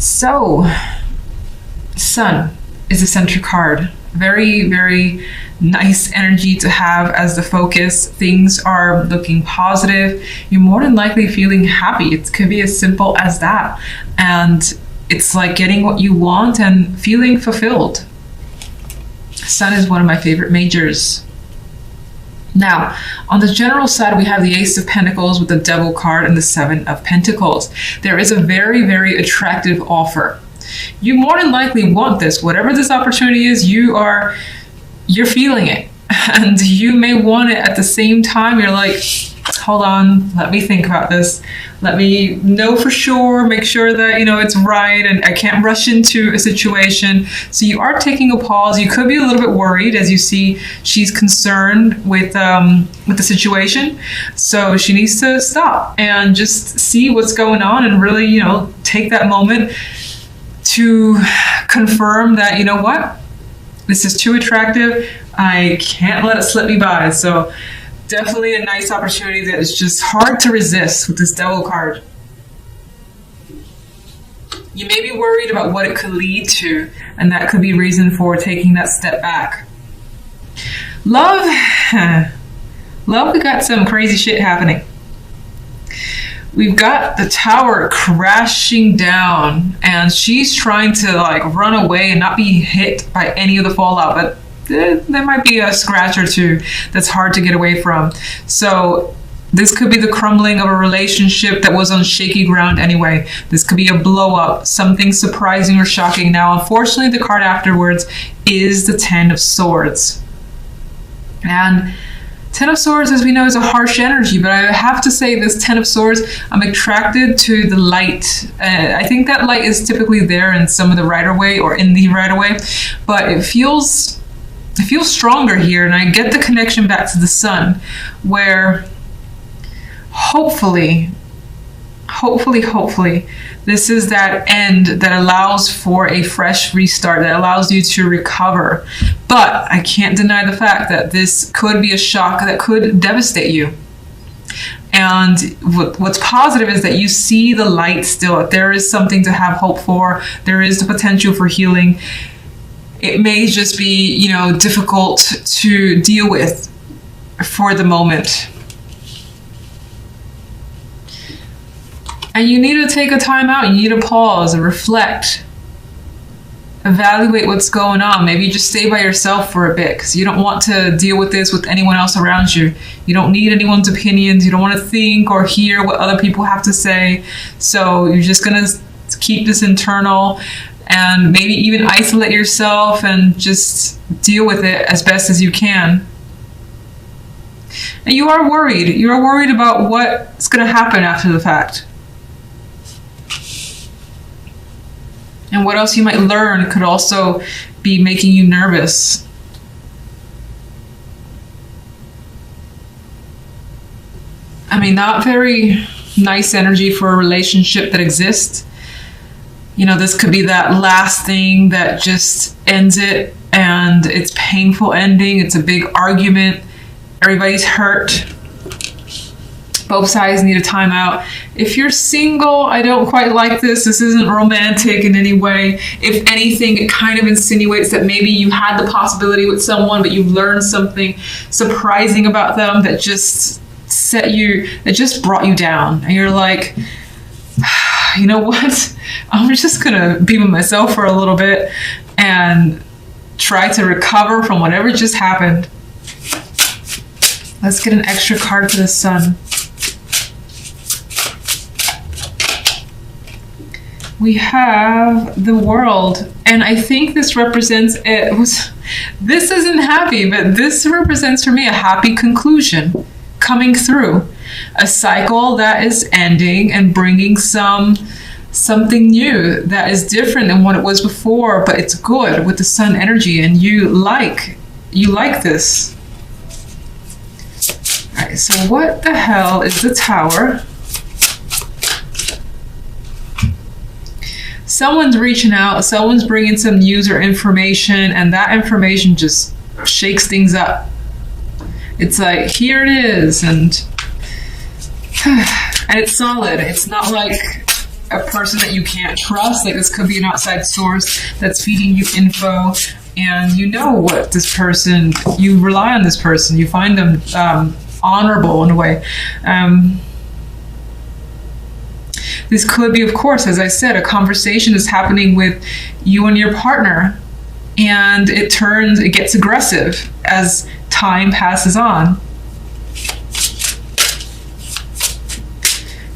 So, Sun is the center card. Very, very nice energy to have as the focus. Things are looking positive. You're more than likely feeling happy. It could be as simple as that. And it's like getting what you want and feeling fulfilled. Sun is one of my favorite majors. Now, on the general side, we have the Ace of Pentacles with the Devil card and the Seven of Pentacles. There is a very, very attractive offer. You more than likely want this. Whatever this opportunity is, you're feeling it. And you may want it at the same time. You're like, hold on, let me think about this. Let me know for sure, make sure that, it's right, and I can't rush into a situation. So you are taking a pause. You could be a little bit worried, as you see she's concerned with the situation. So she needs to stop and just see what's going on and really, take that moment to confirm that, what? This is too attractive. I can't let it slip me by. So definitely a nice opportunity that is just hard to resist with this Devil card. You may be worried about what it could lead to, and that could be reason for taking that step back. Love, we got some crazy shit happening. We've got the Tower crashing down, and she's trying to run away and not be hit by any of the fallout, but there might be a scratch or two that's hard to get away from. So this could be the crumbling of a relationship that was on shaky ground anyway. This could be a blow up, something surprising or shocking. Now, unfortunately, the card afterwards is the Ten of Swords. And Ten of Swords, as we know, is a harsh energy, but I have to say this Ten of Swords, I'm attracted to the light. I think that light is typically there in some of the Rider-Waite or in the Rider-Waite, but it feels stronger here, and I get the connection back to the Sun, where hopefully, this is that end that allows for a fresh restart, that allows you to recover. But I can't deny the fact that this could be a shock that could devastate you. And what's positive is that you see the light still. There is something to have hope for. There is the potential for healing. It may just be, difficult to deal with for the moment. And you need to take a time out. You need to pause and reflect. Evaluate what's going on. Maybe just stay by yourself for a bit, because you don't want to deal with this with anyone else around you. You don't need anyone's opinions. You don't want to think or hear what other people have to say. So you're just going to keep this internal, and maybe even isolate yourself and just deal with it as best as you can. And you are worried. You are worried about what's going to happen after the fact. And what else you might learn could also be making you nervous. I mean, not very nice energy for a relationship that exists. This could be that last thing that just ends it, and it's painful ending. It's a big argument. Everybody's hurt. Both sides need a timeout. If you're single, I don't quite like this. This isn't romantic in any way. If anything, it kind of insinuates that maybe you had the possibility with someone, but you learned something surprising about them that just brought you down. And you're like, you know what? I'm just gonna be with myself for a little bit and try to recover from whatever just happened. Let's get an extra card for the Sun. We have the World, and I think this represents this isn't happy, but this represents for me a happy conclusion coming through. A cycle that is ending and bringing something new that is different than what it was before, but it's good with the Sun energy, and you like this. All right, so what the hell is the Tower? Someone's reaching out, someone's bringing some news or information, and that information just shakes things up. It's like, here it is, and it's solid. It's not like a person that you can't trust. Like this could be an outside source that's feeding you info, and you know what this person, you rely on this person, you find them honorable in a way. This could be, of course, as I said, a conversation is happening with you and your partner, and it gets aggressive as time passes on.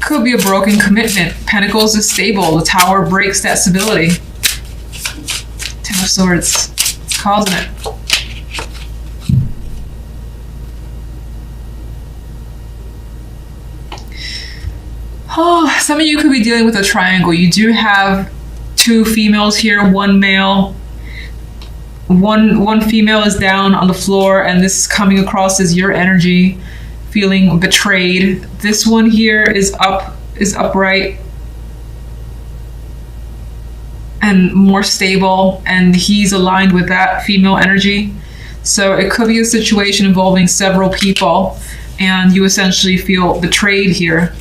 Could be a broken commitment. Pentacles is stable. The Tower breaks that stability. Ten of Swords. It's causing it. Oh, some of you could be dealing with a triangle. You do have two females here, one male. One female is down on the floor, and this is coming across as your energy, feeling betrayed. This one here is upright and more stable, and he's aligned with that female energy. So it could be a situation involving several people, and you essentially feel betrayed here.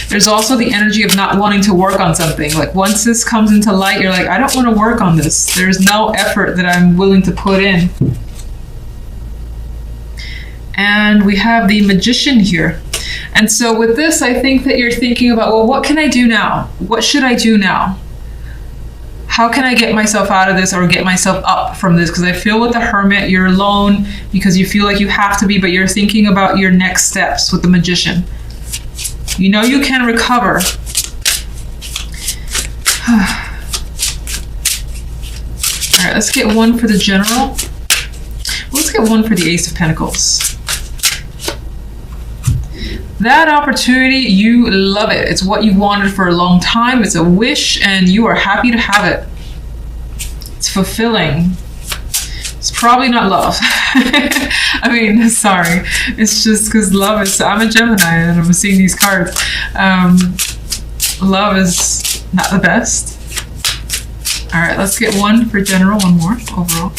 There's also the energy of not wanting to work on something. Like once this comes into light, you're like, I don't want to work on this. There's no effort that I'm willing to put in. And we have the Magician here. And so with this, I think that you're thinking about, well, what can I do now? What should I do now? How can I get myself out of this or get myself up from this? Because I feel with the Hermit, you're alone because you feel like you have to be, but you're thinking about your next steps with the Magician. You know you can recover. All right, let's get one for the General. Let's get one for the Ace of Pentacles. That opportunity, you love it. It's what you wanted for a long time. It's a wish, and you are happy to have it. It's fulfilling. It's probably not love. I mean, sorry. It's just because love is, I'm a Gemini and I'm seeing these cards. Love is not the best. All right, let's get one for General, one more overall.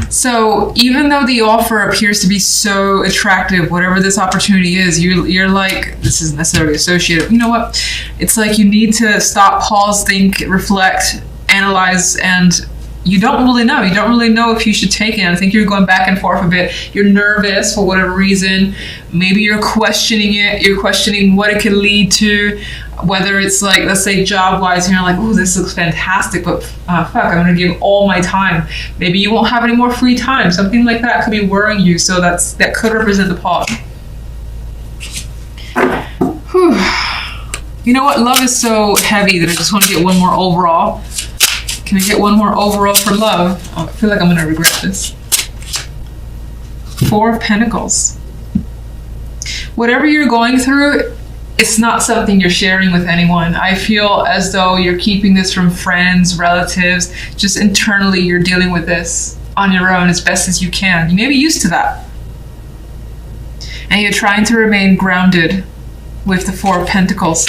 So even though the offer appears to be so attractive, whatever this opportunity is, you're like, this isn't necessarily associated. You know what? It's like you need to stop, pause, think, reflect, analyze, and you don't really know. You don't really know if you should take it. I think you're going back and forth a bit. You're nervous for whatever reason. Maybe you're questioning it. You're questioning what it could lead to, whether it's like, let's say job-wise, and you're like, oh, this looks fantastic, but fuck, I'm gonna give all my time. Maybe you won't have any more free time. Something like that could be worrying you. So that could represent the pause. Whew. You know what? Love is so heavy that I just want to get one more overall. Can I get one more overall for love? Oh, I feel like I'm going to regret this. Four of Pentacles. Whatever you're going through, it's not something you're sharing with anyone. I feel as though you're keeping this from friends, relatives. Just internally, you're dealing with this on your own as best as you can. You may be used to that. And you're trying to remain grounded with the Four of Pentacles.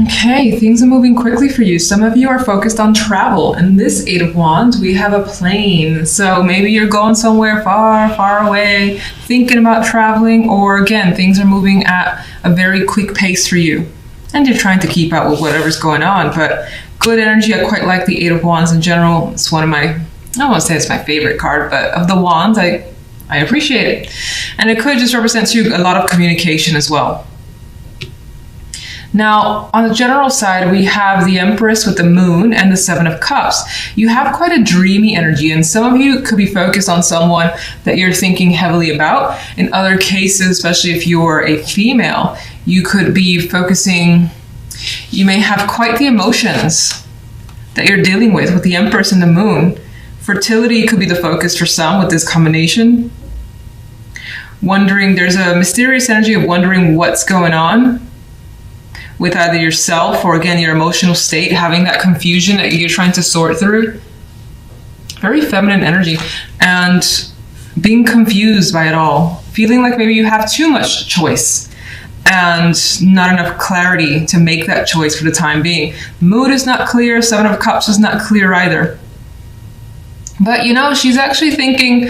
Okay, things are moving quickly for you. Some of you are focused on travel. And this Eight of Wands, we have a plane. So maybe you're going somewhere far, far away, thinking about traveling, or again, things are moving at a very quick pace for you. And you're trying to keep up with whatever's going on. But good energy. I quite like the Eight of Wands in general. It's one of my, I don't want to say it's my favorite card, but of the Wands, I appreciate it. And it could just represent to you a lot of communication as well. Now, on the general side, we have the Empress with the Moon and the Seven of Cups. You have quite a dreamy energy, and some of you could be focused on someone that you're thinking heavily about. In other cases, especially if you're a female, you could be focusing, you may have quite the emotions that you're dealing with the Empress and the Moon. Fertility could be the focus for some with this combination. Wondering, there's a mysterious energy of wondering what's going on with either yourself or, again, your emotional state, having that confusion that you're trying to sort through. Very feminine energy. And being confused by it all. Feeling like maybe you have too much choice and not enough clarity to make that choice for the time being. Mood is not clear. Seven of Cups is not clear either. But, you know, she's actually thinking,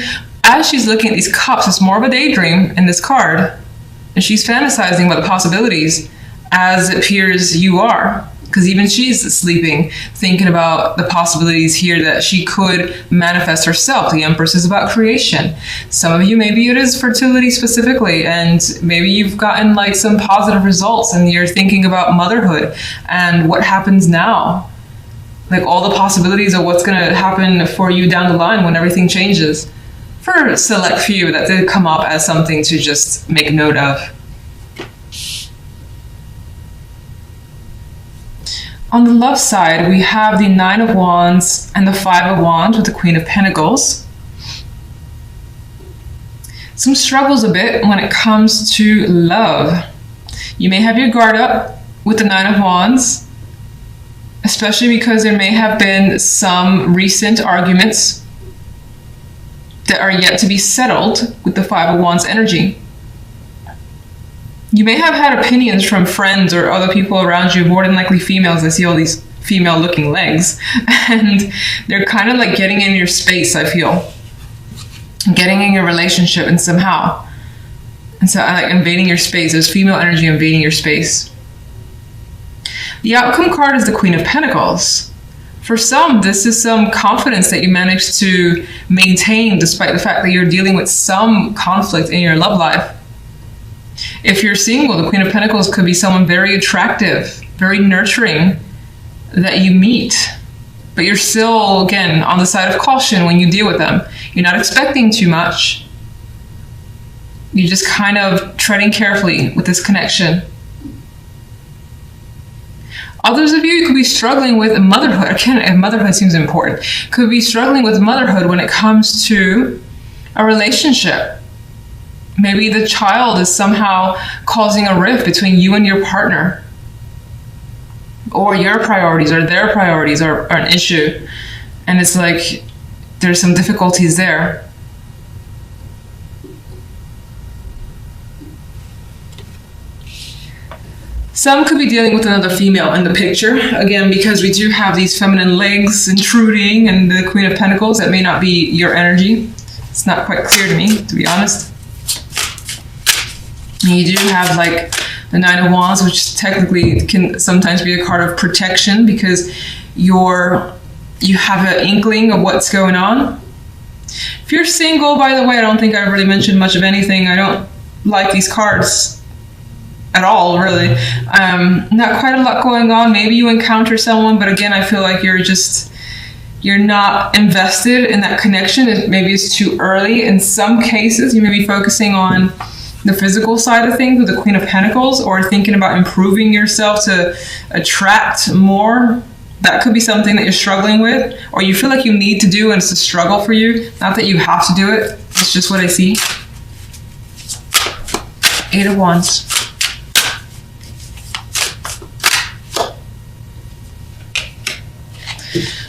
as she's looking at these cups, it's more of a daydream in this card. And she's fantasizing about the possibilities as it appears you are. Because even she's sleeping, thinking about the possibilities here that she could manifest herself. The Empress is about creation. Some of you, maybe it is fertility specifically, and maybe you've gotten like some positive results and you're thinking about motherhood and what happens now. Like all the possibilities of what's going to happen for you down the line when everything changes. For a select few, that did come up as something to just make note of. On the love side, we have the Nine of Wands and the Five of Wands with the Queen of Pentacles. Some struggles a bit when it comes to love. You may have your guard up with the Nine of Wands, especially because there may have been some recent arguments that are yet to be settled with the Five of Wands energy. You may have had opinions from friends or other people around you, more than likely females. I see all these female looking legs, and they're kind of like getting in your space, I feel. Getting in your relationship and somehow. And so like invading your space. There's female energy invading your space. The outcome card is the Queen of Pentacles. For some, this is some confidence that you managed to maintain despite the fact that you're dealing with some conflict in your love life. If you're single, the Queen of Pentacles could be someone very attractive, very nurturing that you meet. But you're still, again, on the side of caution when you deal with them. You're not expecting too much. You're just kind of treading carefully with this connection. Others of you could be struggling with motherhood. Again, motherhood seems important. Could be struggling with motherhood when it comes to a relationship. Maybe the child is somehow causing a rift between you and your partner. Or your priorities or their priorities are an issue. And it's like there's some difficulties there. Some could be dealing with another female in the picture. Again, because we do have these feminine legs intruding and the Queen of Pentacles, that may not be your energy. It's not quite clear to me, to be honest. And you do have like the Nine of Wands, which technically can sometimes be a card of protection because you have an inkling of what's going on. If you're single, by the way, I don't think I've really mentioned much of anything. I don't like these cards at all, really. Not quite a lot going on. Maybe you encounter someone, but again, I feel like you're not invested in that connection. Maybe it's too early. In some cases, you may be focusing on the physical side of things with the Queen of Pentacles, or thinking about improving yourself to attract more. That could be something that you're struggling with, or you feel like you need to do and it's a struggle for you. Not that you have to do it. It's just what I see. Eight of Wands.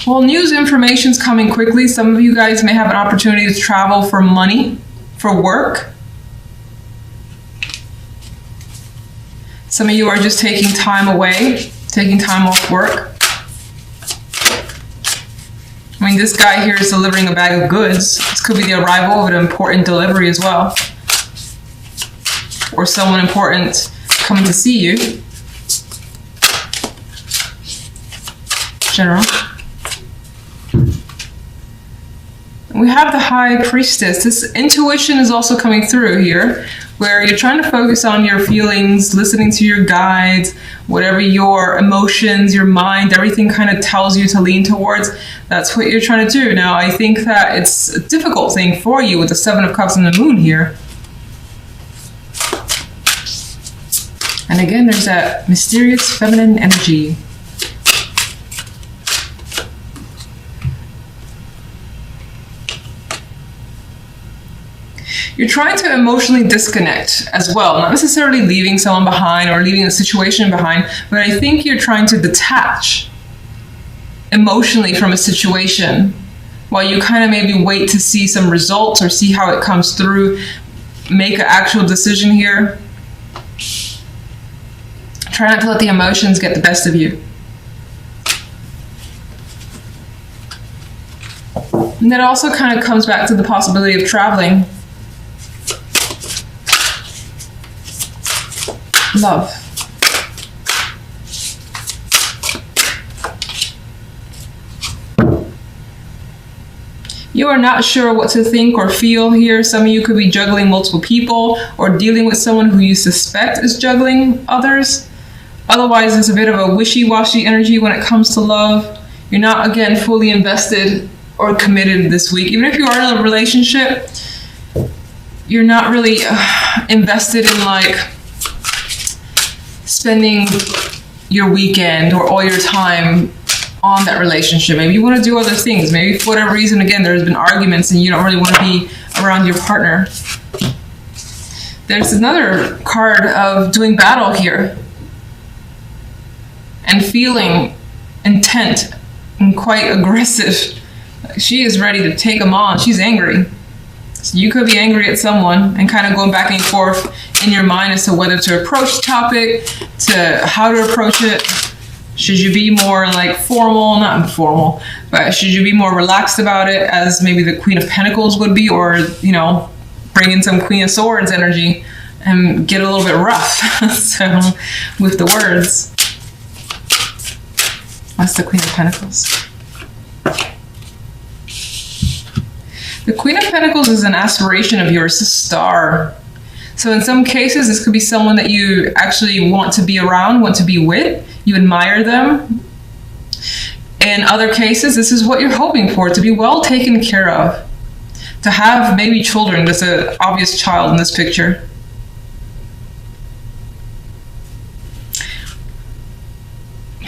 Well, news information's coming quickly. Some of you guys may have an opportunity to travel for money, for work. Some of you are just taking time away, taking time off work. I mean, this guy here is delivering a bag of goods. This could be the arrival of an important delivery as well. Or someone important coming to see you. General. We have the High Priestess. This intuition is also coming through here, where you're trying to focus on your feelings, listening to your guides, whatever your emotions, your mind, everything kind of tells you to lean towards. That's what you're trying to do. Now, I think that it's a difficult thing for you with the Seven of Cups and the Moon here. And again, there's that mysterious feminine energy. You're trying to emotionally disconnect as well, not necessarily leaving someone behind or leaving a situation behind, but I think you're trying to detach emotionally from a situation while you kind of maybe wait to see some results or see how it comes through, make an actual decision here. Try not to let the emotions get the best of you. And that also kind of comes back to the possibility of traveling. Love. You are not sure what to think or feel here. Some of you could be juggling multiple people or dealing with someone who you suspect is juggling others. Otherwise, it's a bit of a wishy-washy energy when it comes to love. You're not, again, fully invested or committed this week. Even if you are in a relationship, you're not really invested in like spending your weekend or all your time on that relationship. Maybe you want to do other things. Maybe for whatever reason, again, there's been arguments and you don't really want to be around your partner. There's another card of doing battle here and feeling intent and quite aggressive. She is ready to take them on. She's angry. So you could be angry at someone and kind of going back and forth in your mind as to whether to approach the topic, to how to approach it. Should you be more like formal, not formal, but should you be more relaxed about it as maybe the Queen of Pentacles would be, or, you know, bring in some Queen of Swords energy and get a little bit rough. So with the words, that's the Queen of Pentacles. The Queen of Pentacles is an aspiration of yours, a star. So in some cases, this could be someone that you actually want to be around, want to be with. You admire them. In other cases, this is what you're hoping for, to be well taken care of. To have maybe children. There's an obvious child in this picture.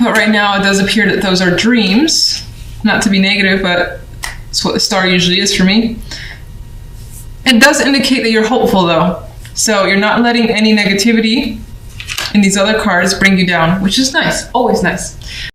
But right now, it does appear that those are dreams. Not to be negative, but it's what the star usually is for me. It does indicate that you're hopeful, though. So you're not letting any negativity in these other cards bring you down, which is nice, always nice.